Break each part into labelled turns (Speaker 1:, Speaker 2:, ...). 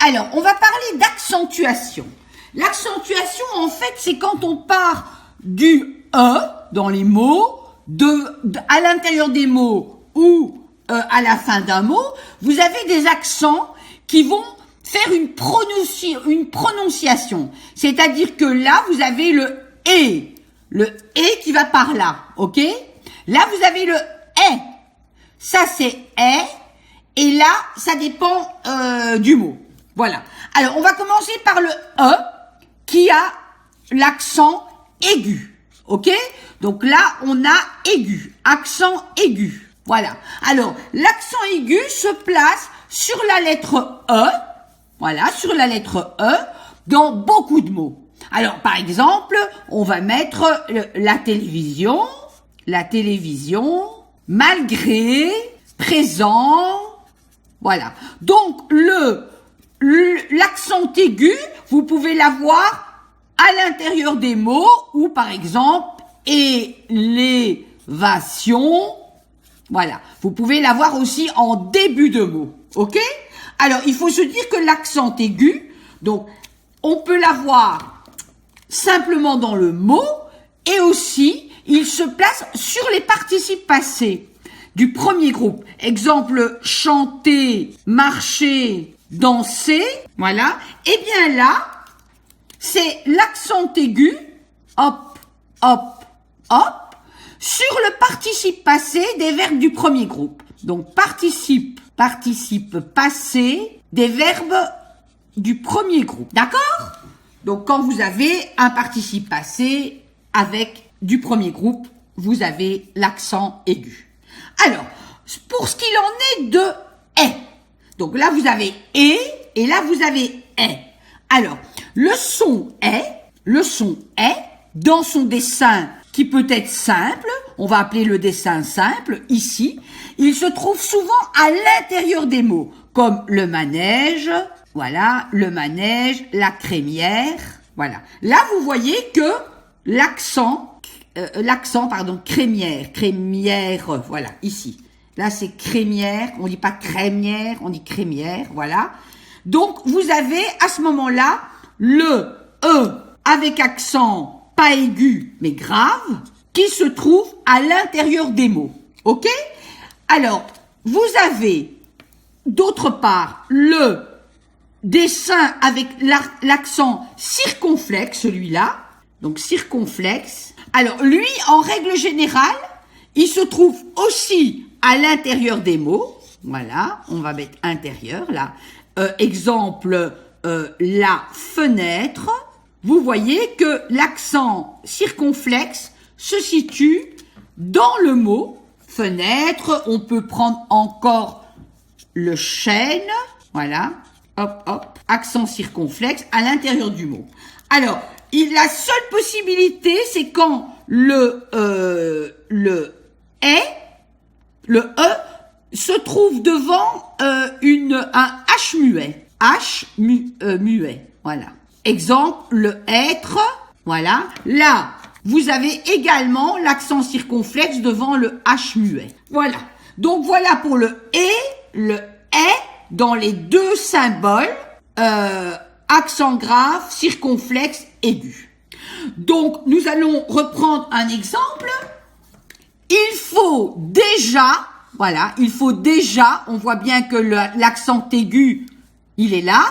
Speaker 1: Alors, on va parler d'accentuation. L'accentuation, en fait, c'est quand on part du E dans les mots, à l'intérieur des mots ou à la fin d'un mot, vous avez des accents qui vont faire une prononciation. C'est-à-dire que là, vous avez le « qui va par là, ok? Là, vous avez le « Ça, c'est « et là, ça dépend du mot. Voilà. Alors, on va commencer par le « E » qui a l'accent aigu, ok? Donc là, on a aigu, accent aigu. Voilà. Alors, l'accent aigu se place sur la lettre E, voilà, sur la lettre E, dans beaucoup de mots. Alors, par exemple, on va mettre la télévision, malgré, présent, voilà. Donc, l'accent aigu, vous pouvez l'avoir à l'intérieur des mots ou, par exemple, élévation, voilà. Vous pouvez l'avoir aussi en début de mot, ok? Alors, il faut se dire que l'accent aigu, donc, on peut l'avoir simplement dans le mot et aussi, il se place sur les participes passés du premier groupe. Exemple, chanter, marcher, danser, voilà. Et bien là, c'est l'accent aigu, hop, hop, hop, sur le participe passé des verbes du premier groupe. Donc, participe passé des verbes du premier groupe. D'accord? Donc, quand vous avez un participe passé avec du premier groupe, vous avez l'accent aigu. Alors, pour ce qu'il en est de « est », donc là, vous avez « et » là, vous avez « est ». Alors, le son est, dans son dessin qui peut être simple, on va appeler le dessin simple, ici, il se trouve souvent à l'intérieur des mots, comme le manège, voilà, le manège, la crémière, voilà. Là, vous voyez que l'accent, crémière, voilà, ici. Là, c'est crémière, on dit pas crémière, on dit crémière, voilà. Donc, vous avez, à ce moment-là, le E avec accent pas aigu, mais grave, qui se trouve à l'intérieur des mots. Ok? Alors, vous avez, d'autre part, le dessin avec l'accent circonflexe, celui-là. Donc, circonflexe. Alors, lui, en règle générale, il se trouve aussi à l'intérieur des mots. Voilà, on va mettre intérieur, là. Exemple, la fenêtre. Vous voyez que l'accent circonflexe se situe dans le mot fenêtre. On peut prendre encore le chêne. Voilà, hop, hop, accent circonflexe à l'intérieur du mot. Alors, la seule possibilité, c'est quand le E se trouve devant un H muet. Muet, voilà. Exemple, le être, voilà. Là, vous avez également l'accent circonflexe devant le H muet. Voilà. Donc, voilà pour le est dans les deux symboles, accent grave, circonflexe, aigu. Donc, nous allons reprendre un exemple. Il faut déjà, on voit bien que l'accent aigu, il est là.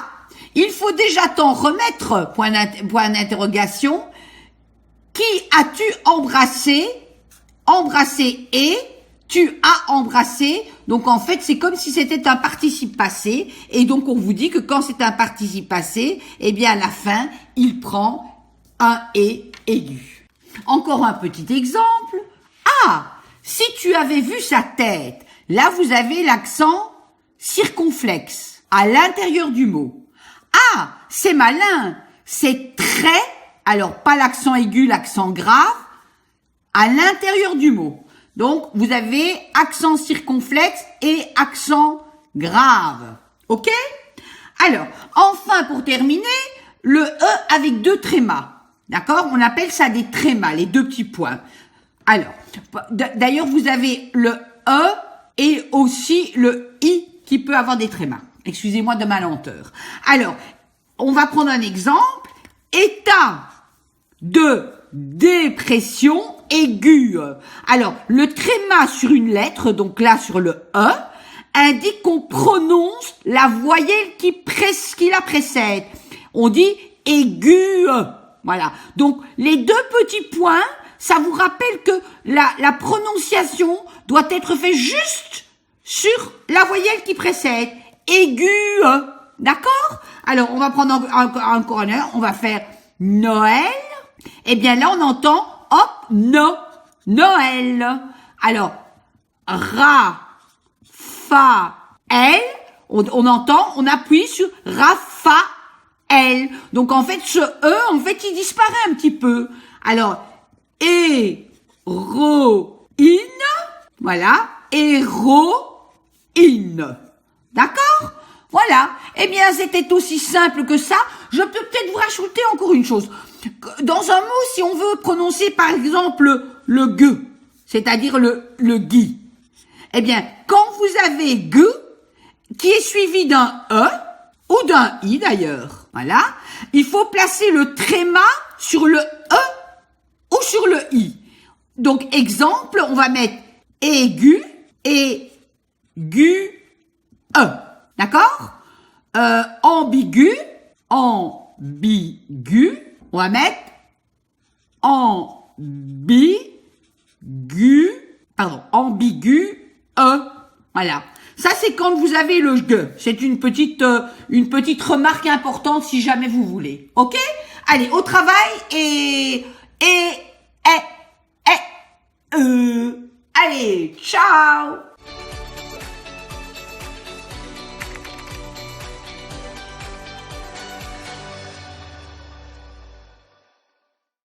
Speaker 1: Il faut déjà t'en remettre, point d'interrogation. Qui as-tu embrassé? Embrassé et tu as embrassé. Donc, en fait, c'est comme si c'était un participe passé. Et donc, on vous dit que quand c'est un participe passé, eh bien, à la fin, il prend un et aigu. Encore un petit exemple. Ah! Si tu avais vu sa tête, là, vous avez l'accent circonflexe à l'intérieur du mot. Ah! C'est malin. C'est très, alors pas l'accent aigu, l'accent grave, à l'intérieur du mot. Donc, vous avez accent circonflexe et accent grave. OK? Alors, enfin, pour terminer, le E avec deux trémas. D'accord? On appelle ça des trémas, les deux petits points. Alors, d'ailleurs, vous avez le E et aussi le I qui peut avoir des trémas. Excusez-moi de ma lenteur. Alors, on va prendre un exemple. État de dépression aiguë. Alors, le tréma sur une lettre, donc là sur le E, indique qu'on prononce la voyelle qui la précède. On dit aiguë. Voilà. Donc, les deux petits points, ça vous rappelle que la prononciation doit être faite juste sur la voyelle qui précède. Aiguë. D'accord? Alors, on va prendre encore un heure. On va faire Noël. Eh bien, là, on entend, hop, Noël. Alors, Raphaël. On entend, on appuie sur Raphaël. Donc, en fait, ce E, en fait, il disparaît un petit peu. Alors, héroïne. Voilà. Héroïne. D'accord? Voilà. Eh bien, c'était aussi simple que ça. Je peux peut-être vous rajouter encore une chose. Dans un mot, si on veut prononcer, par exemple, le gueux, c'est-à-dire le gui, eh bien, quand vous avez gueux, qui est suivi d'un E, ou d'un I d'ailleurs, voilà, il faut placer le tréma sur le E ou sur le I. Donc, exemple, on va mettre aigu et gu, E. D'accord? Ambigu, on va mettre ambigu, voilà. Ça, c'est quand vous avez le G. C'est une petite remarque importante si jamais vous voulez. Ok? Allez, au travail Allez, ciao!